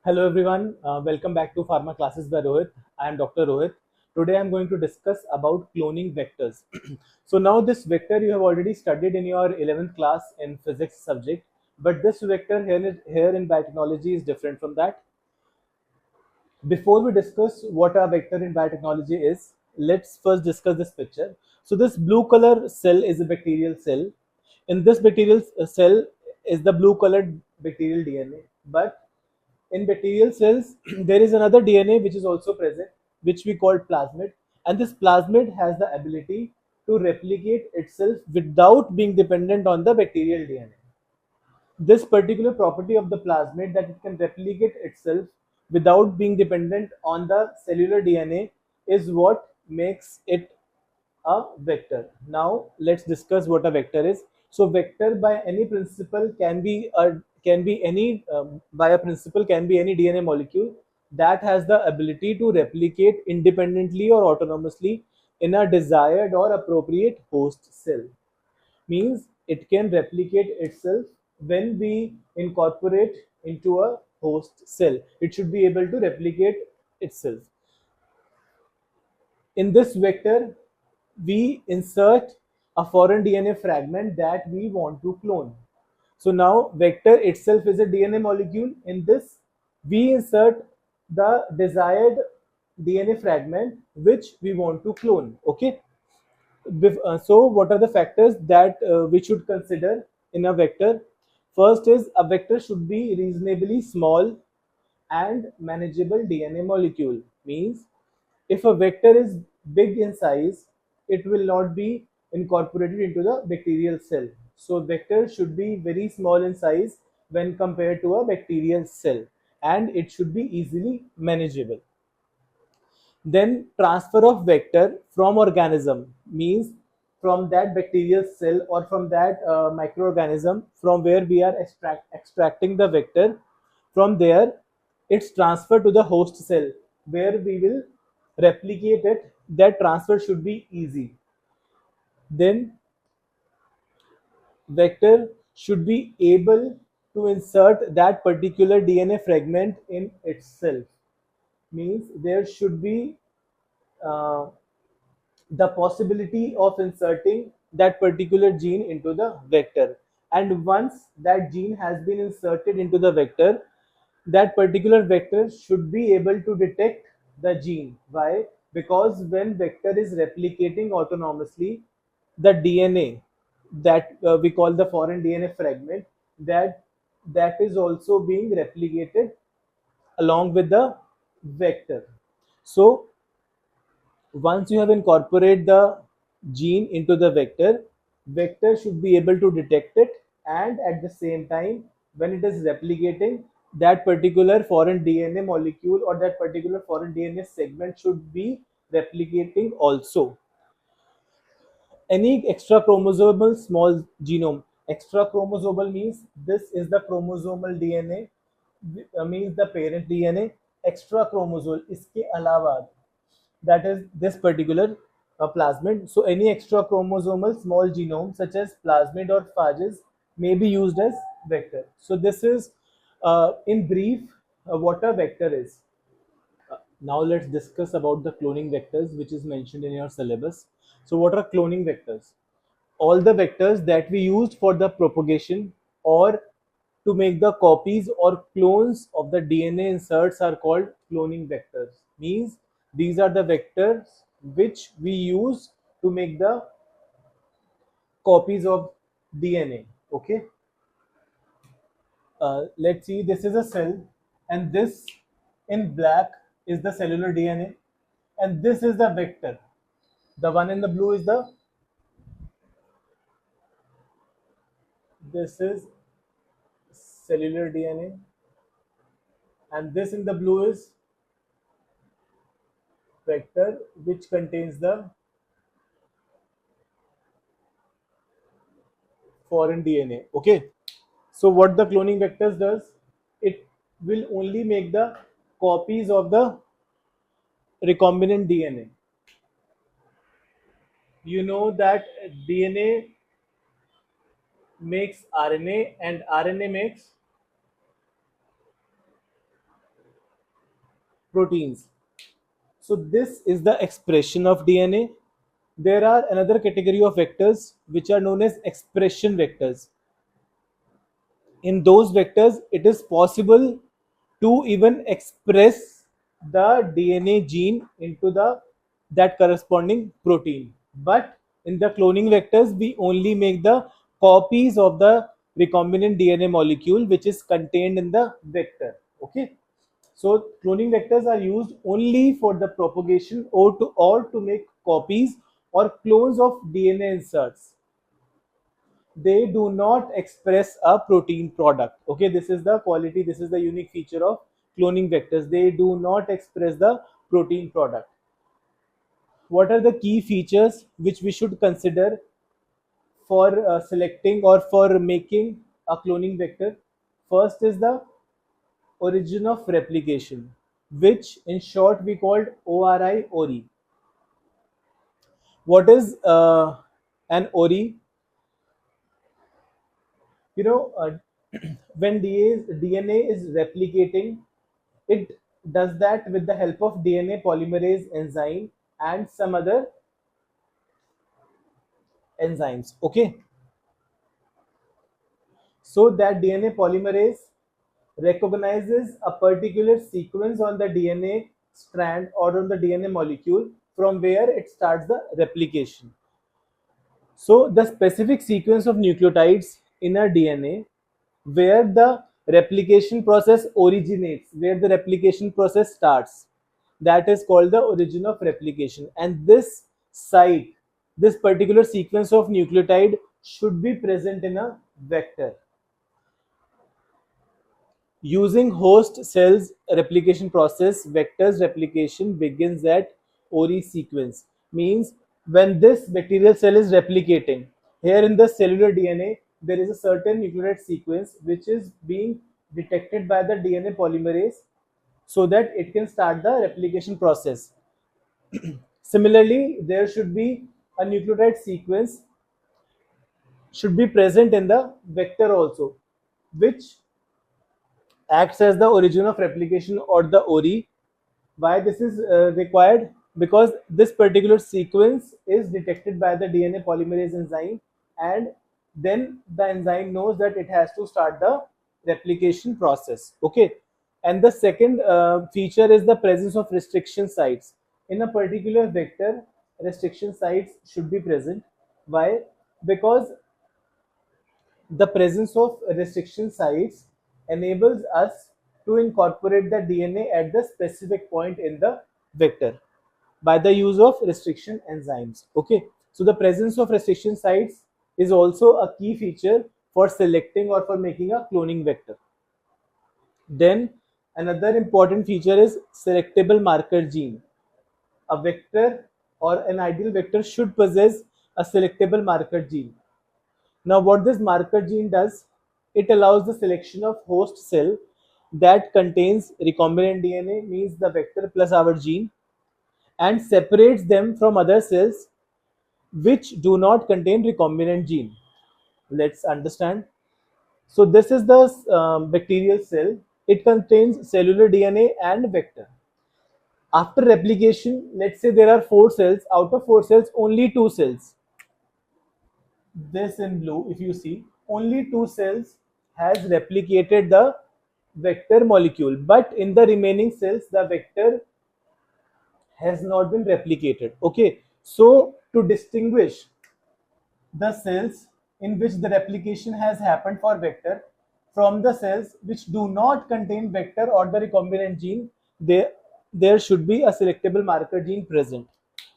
Hello everyone, welcome back to Pharma Classes by Rohit. I am Dr. Rohit. Today I am going to discuss about cloning vectors. So now this vector you have already studied in your 11th class in physics subject, but this vector here in biotechnology is different from that. Before we discuss what a vector in biotechnology is, let's first discuss this picture. So this blue color cell is a bacterial cell. In this bacterial cell is the blue colored bacterial DNA, but in bacterial cells, there is another DNA which is also present, which we call plasmid. And this plasmid has the ability to replicate itself without being dependent on the bacterial DNA. This particular property of the plasmid that it can replicate itself without being dependent on the cellular DNA is what makes it a vector. Now let's discuss what a vector is. So vector by any principle can be any by a principle can be any DNA molecule that has the ability to replicate independently or autonomously in a desired or appropriate host cell. Means it can replicate itself when we incorporate into a host cell. It should be able to replicate itself. In this vector, we insert a foreign DNA fragment that we want to clone. So now vector itself is a DNA molecule. In this, we insert the desired DNA fragment which we want to clone. Okay. So what are the factors that we should consider in a vector? First is a vector should be reasonably small and manageable DNA molecule. Means if a vector is big in size, it will not be incorporated into the bacterial cell. So vector should be very small in size when compared to a bacterial cell, and it should be easily manageable. Then transfer of vector from organism means from that bacterial cell or from that microorganism from where we are extracting the vector. From there, it's transferred to the host cell where we will replicate it. That transfer should be easy. Then vector should be able to insert that particular DNA fragment in itself. Means there should be uh, the possibility of inserting that particular gene into the vector. And once that gene has been inserted into the vector, that particular vector should be able to detect the gene. Why? Because when vector is replicating autonomously, the DNA that we call the foreign DNA fragment, that is also being replicated along with the vector. So once you have incorporated the gene into the vector, vector should be able to detect it, and at the same time when it is replicating, that particular foreign DNA molecule or that particular foreign DNA segment should be replicating also. Any extra chromosomal small genome. Extra chromosomal means this is the chromosomal DNA, means the parent DNA. Extra chromosome इसके अलावा, that is this particular plasmid. So any extra chromosomal small genome such as plasmid or phages may be used as vector. So this is in brief what a vector is. Now let's discuss about the cloning vectors which is mentioned in your syllabus. So what are cloning vectors? All the vectors that we used for the propagation or to make the copies or clones of the DNA inserts are called cloning vectors. Means these are the vectors which we use to make the copies of DNA. Okay. Let's see, this is a cell, and this in black is the cellular DNA, and this is the vector. The one in the blue is the, this is cellular DNA, and this in the blue is vector which contains the foreign DNA. Okay. So what the cloning vectors does, it will only make the copies of the recombinant DNA. You know that DNA makes RNA and RNA makes proteins. So this is the expression of DNA. There are another category of vectors which are known as expression vectors. In those vectors, it is possible to even express the DNA gene into the that corresponding protein. But in the cloning vectors, we only make the copies of the recombinant DNA molecule which is contained in the vector. Okay. So cloning vectors are used only for the propagation or to make copies or clones of DNA inserts. They do not express a protein product. Okay, this is the quality, this is the unique feature of cloning vectors. They do not express the protein product. What are the key features which we should consider for selecting or for making a cloning vector? First is the origin of replication, which in short we called ori. What is an ori? You know, when DNA is replicating, it does that with the help of DNA polymerase enzyme and some other enzymes. Okay, so that DNA polymerase recognizes a particular sequence on the DNA strand or on the DNA molecule from where it starts the replication. So the specific sequence of nucleotides in our DNA where the replication process originates, where the replication process starts, that is called the origin of replication. And this site, this particular sequence of nucleotide should be present in a vector. Using host cells replication process, vectors replication begins at ori sequence. Means when this bacterial cell is replicating, here in the cellular DNA, there is a certain nucleotide sequence which is being detected by the DNA polymerase so that it can start the replication process. Similarly, there should be a nucleotide sequence should be present in the vector also, which acts as the origin of replication or the ori. Why this is required? Because this particular sequence is detected by the DNA polymerase enzyme, and then the enzyme knows that it has to start the replication process. Okay, and the second feature is the presence of restriction sites. In a particular vector, restriction sites should be present. Why? Because the presence of restriction sites enables us to incorporate the DNA at the specific point in the vector by the use of restriction enzymes. Okay, so the presence of restriction sites is also a key feature for selecting or for making a cloning vector. Then another important feature is selectable marker gene. A vector or an ideal vector should possess a selectable marker gene. Now, what this marker gene does, it allows the selection of host cell that contains recombinant DNA, means the vector plus our gene, and separates them from other cells which do not contain recombinant gene. Let's understand. So, this is the bacterial cell. It contains cellular DNA and vector. After replication, let's say there are 4 cells. Out of 4 cells, only 2 cells, this in blue, if you see, only 2 cells has replicated the vector molecule, but in the remaining cells the vector has not been replicated. Okay, so to distinguish the cells in which the replication has happened for vector from the cells which do not contain vector or the recombinant gene, there should be a selectable marker gene present.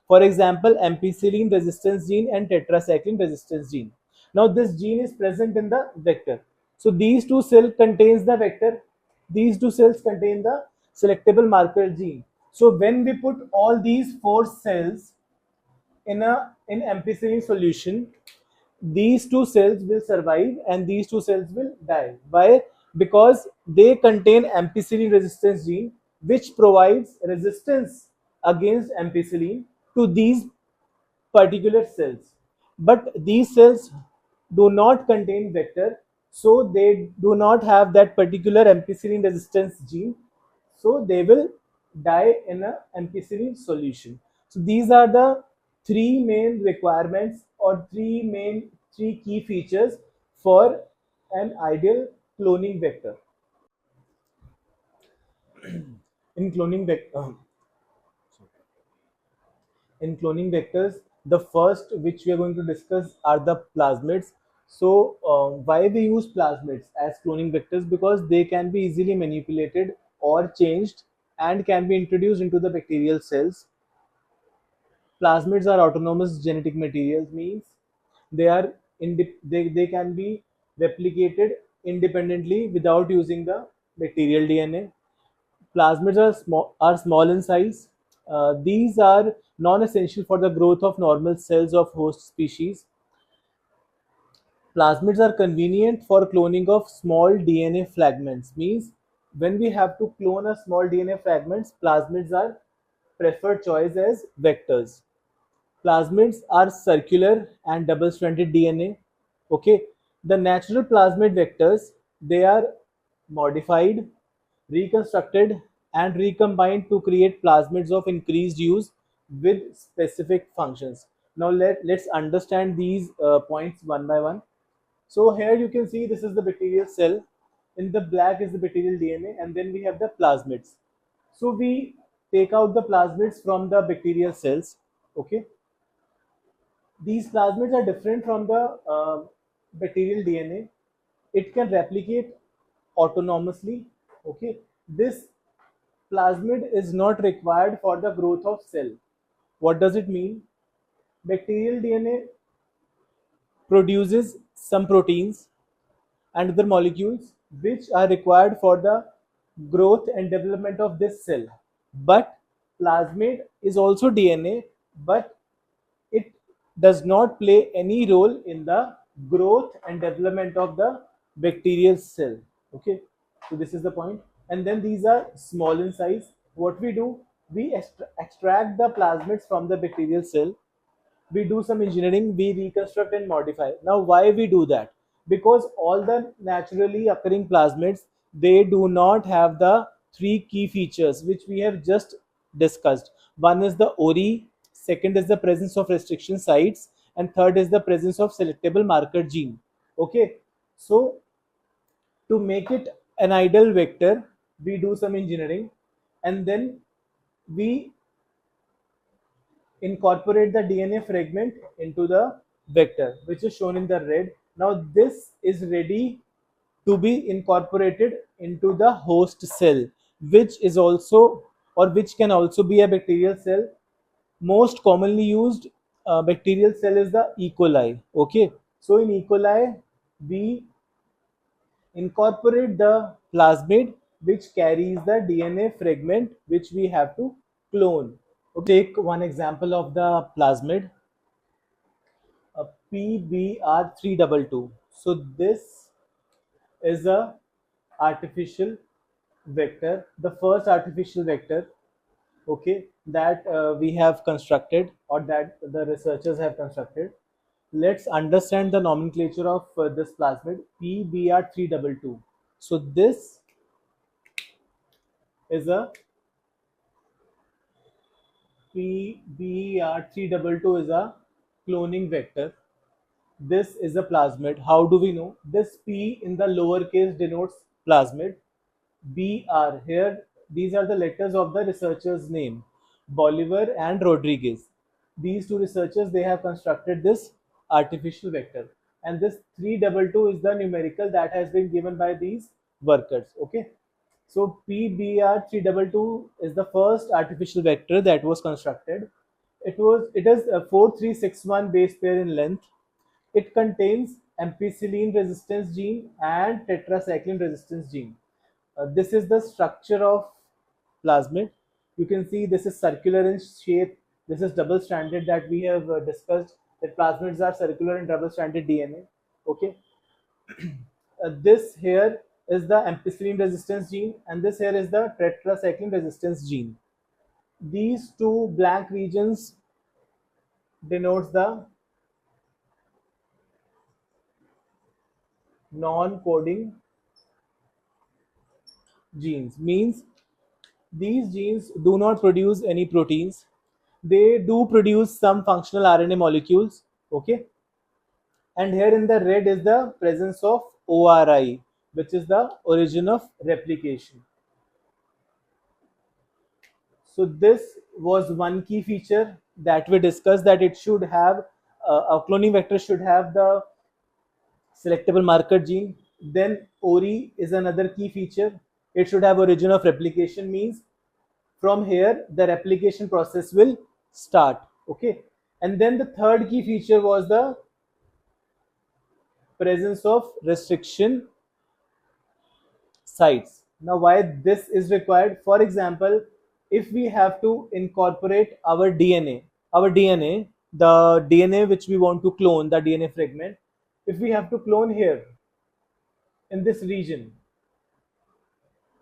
For example, ampicillin resistance gene and tetracycline resistance gene. Now this gene is present in the vector. So these two cells contains the vector. These two cells contain the selectable marker gene. So when we put all these 4 cells in ampicillin solution, these 2 cells will survive and these 2 cells will die. Why? Because they contain ampicillin resistance gene which provides resistance against ampicillin to these particular cells. But these cells do not contain vector, so they do not have that particular ampicillin resistance gene, so they will die in a ampicillin solution. So these are the three main requirements or three key features for an ideal cloning vector. In cloning vector, in cloning vectors, the first which we are going to discuss are the plasmids. So why we use plasmids as cloning vectors? Because they can be easily manipulated or changed and can be introduced into the bacterial cells. Plasmids are autonomous genetic materials, means they can be replicated independently without using the bacterial DNA. Plasmids are small in size. These are non-essential for the growth of normal cells of host species. Plasmids are convenient for cloning of small DNA fragments. Means when we have to clone a small DNA fragments, plasmids are preferred choice as vectors. Plasmids are circular and double-stranded DNA. Okay, the natural plasmid vectors, they are modified, reconstructed, and recombined to create plasmids of increased use with specific functions. Now let's understand these points one by one. So here you can see this is the bacterial cell. In the black is the bacterial DNA, and then we have the plasmids. So we take out the plasmids from the bacterial cells. Okay, these plasmids are different from the bacterial DNA. It can replicate autonomously. Okay, this plasmid is not required for the growth of cell. What does it mean? Bacterial DNA produces some proteins and other molecules which are required for the growth and development of this cell. But plasmid is also DNA, but it does not play any role in the growth and development of the bacterial cell. Okay, so this is the point. And then these are small in size. What we do, we extract the plasmids from the bacterial cell, we do some engineering, we reconstruct and modify. Now why we do that? Because all the naturally occurring plasmids, they do not have the three key features which we have just discussed. One is the ori, second is the presence of restriction sites, and third is the presence of selectable marker gene. Okay, so to make it an ideal vector, we do some engineering, and then we incorporate the DNA fragment into the vector, which is shown in the red. Now this is ready to be incorporated into the host cell, which is also or which can also be a bacterial cell. Most commonly used bacterial cell is the E. coli. Okay, so in E. coli, we incorporate the plasmid which carries the DNA fragment which we have to clone. Okay, take one example of the plasmid, PBR322. So this is a artificial vector, the first artificial vector, okay, that we have constructed or that the researchers have constructed. Let's understand the nomenclature of this plasmid, PBR322. So this is a PBR322 is a cloning vector. This is a plasmid. How do we know? This P in the lowercase denotes plasmid. BR here, these are the letters of the researcher's name, Bolivar and Rodriguez. These two researchers, they have constructed this artificial vector, and this 322 is the numerical that has been given by these workers. Okay, so PBR322 is the first artificial vector that was constructed. It is a 4361 base pair in length. It contains ampicillin resistance gene and tetracycline resistance gene. This is the structure of plasmid. You can see this is circular in shape. This is double stranded that we have discussed, that plasmids are circular and double stranded DNA. Okay, this here is the ampicillin resistance gene, and this here is the tetracycline resistance gene. These two blank regions denotes the non-coding genes. Means these genes do not produce any proteins. They do produce some functional RNA molecules. Okay, and here in the red is the presence of ORI, which is the origin of replication. So this was one key feature that we discussed, that it should have a cloning vector should have the selectable marker gene. Then ORI is another key feature. It should have origin of replication, means from here the replication process will start. Okay, and then the third key feature was the presence of restriction sites. Now, why this is required? For example, if we have to incorporate our DNA, the DNA which we want to clone, the DNA fragment, if we have to clone here in this region,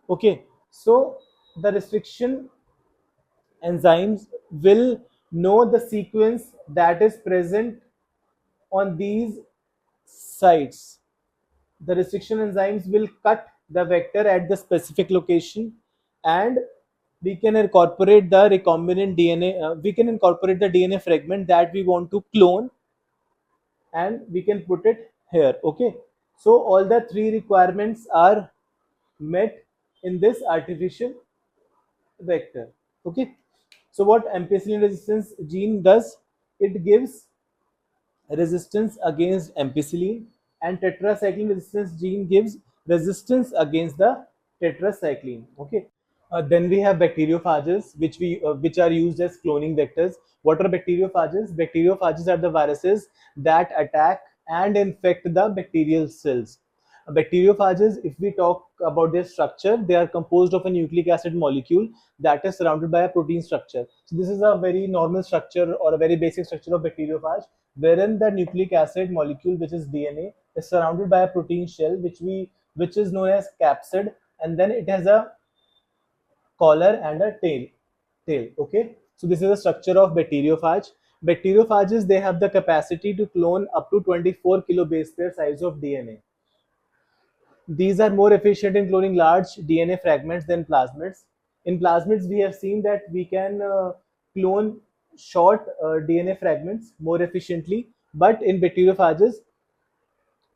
okay, so the restriction enzymes will know the sequence that is present on these sites. The restriction enzymes will cut the vector at the specific location, and we can incorporate the recombinant DNA. We can incorporate the DNA fragment that we want to clone, and we can put it here. Okay, so all the three requirements are met in this artificial vector. Okay, so what ampicillin resistance gene does? It gives resistance against ampicillin, and tetracycline resistance gene gives resistance against the tetracycline. Okay, then we have bacteriophages, which are used as cloning vectors. What are bacteriophages? Bacteriophages are the viruses that attack and infect the bacterial cells. Bacteriophages, if we talk about their structure, they are composed of a nucleic acid molecule that is surrounded by a protein structure. So this is a very normal structure or a very basic structure of bacteriophage, wherein the nucleic acid molecule, which is DNA, is surrounded by a protein shell, which is known as capsid, and then it has a collar and a tail. Okay, so this is the structure of bacteriophage. Bacteriophages, they have the capacity to clone up to 24 kilobase pair size of DNA. These are more efficient in cloning large DNA fragments than plasmids. In plasmids, we have seen that we can clone short DNA fragments more efficiently, but in bacteriophages,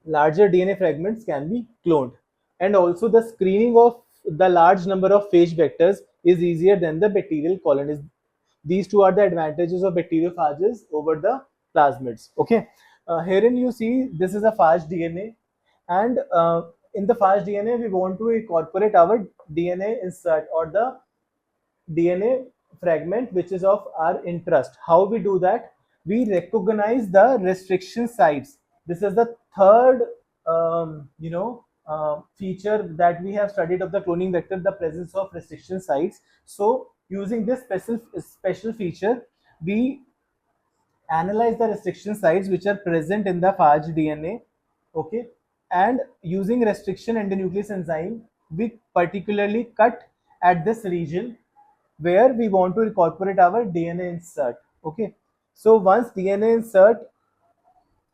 larger DNA fragments can be cloned. And also, the screening of the large number of phage vectors is easier than the bacterial colonies. These two are the advantages of bacteriophages over the plasmids. Okay, herein you see this is a phage DNA, and in the phage DNA we want to incorporate our DNA insert or the DNA fragment which is of our interest. How we do that? We recognize the restriction sites. This is the third feature that we have studied of the cloning vector, the presence of restriction sites. So using this special feature, we analyze the restriction sites which are present in the phage DNA. Okay, and using restriction endonuclease enzyme, we particularly cut at this region where we want to incorporate our DNA insert. Okay, so once DNA insert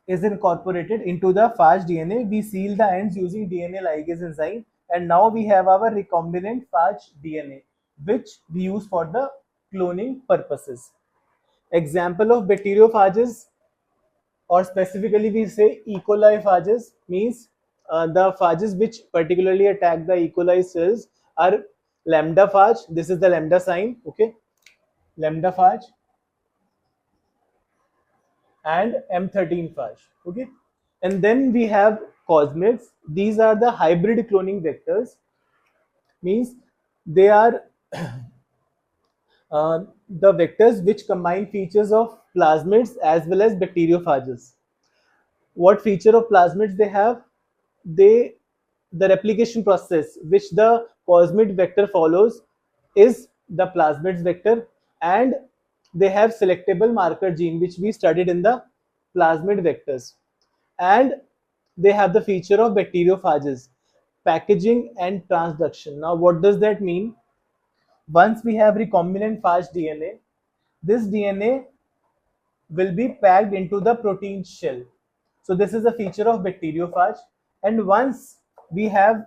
is incorporated into the phage DNA, we seal the ends using DNA ligase enzyme, and now we have our recombinant phage DNA, which we use for the cloning purposes. Example of bacteriophages, or specifically we say E. coli phages, means the phages which particularly attack the E. coli cells are lambda phage. This is the lambda sign. Okay, lambda phage and M13 phage. Okay, and then we have cosmids. These are the hybrid cloning vectors, means they are the vectors which combine features of plasmids as well as bacteriophages. What feature of plasmids they have? They The replication process which the plasmid vector follows is the plasmids vector, and they have selectable marker gene which we studied in the plasmid vectors, and they have the feature of bacteriophages, packaging and transduction. Now what does that mean? Once we have recombinant phage DNA, this DNA will be packed into the protein shell. So this is a feature of bacteriophage. And once we have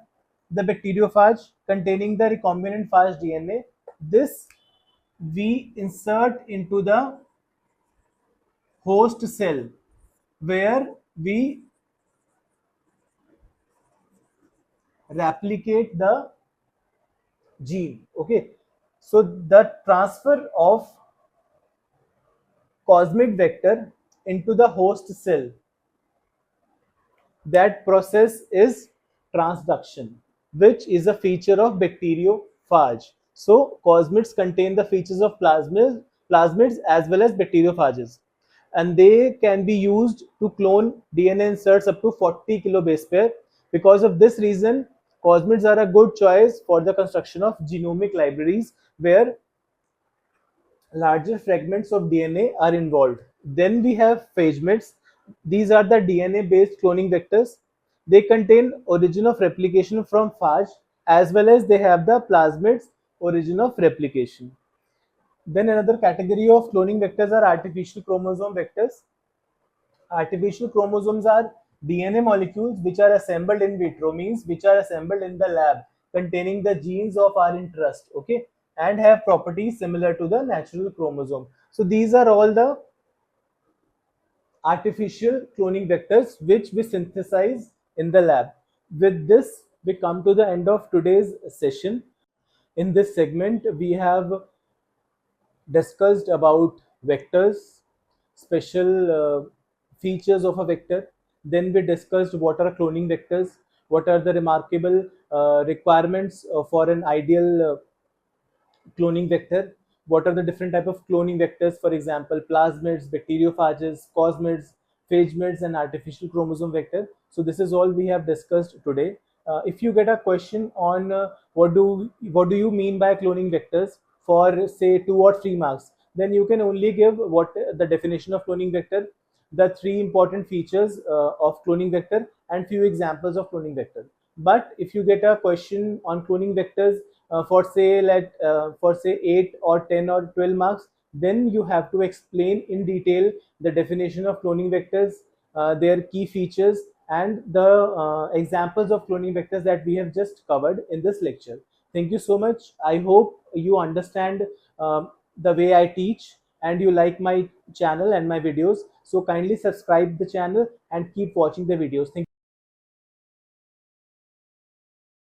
the bacteriophage containing the recombinant phage DNA, This we insert into the host cell where we replicate the gene. Okay, so the transfer of cosmic vector into the host cell, that process is transduction, which is a feature of bacteriophage. So cosmids contain the features of plasmids as well as bacteriophages, and they can be used to clone DNA inserts up to 40 kilobase pair. Because of this reason, cosmids are a good choice for the construction of genomic libraries where larger fragments of DNA are involved. Then we have phagemids. These are the DNA-based cloning vectors. They contain origin of replication from phage, as well as they have the plasmids origin of replication. Then another category of cloning vectors are artificial chromosome vectors. Artificial chromosomes are DNA molecules which are assembled in vitro, means which are assembled in the lab, containing the genes of our interest, okay, and have properties similar to the natural chromosome. So these are all the artificial cloning vectors which we synthesize in the lab. With this, we come to the end of today's session. In this segment, we have discussed about vectors, special features of a vector. Then we discussed what are cloning vectors, what are the remarkable requirements for an ideal cloning vector, what are the different type of cloning vectors, for example plasmids, bacteriophages, cosmids, phagemids, and artificial chromosome vector. So this is all we have discussed today. If you get a question on what do you mean by cloning vectors for say 2 or 3 marks, then you can only give what the definition of cloning vector, the three important features of cloning vector, and few examples of cloning vector. But if you get a question on cloning vectors for say 8 or 10 or 12 marks, then you have to explain in detail the definition of cloning vectors, their key features, and the examples of cloning vectors that we have just covered in this lecture. Thank you so much. I hope you understand the way I teach and you like my channel and my videos. So kindly subscribe the channel and keep watching the videos. Thank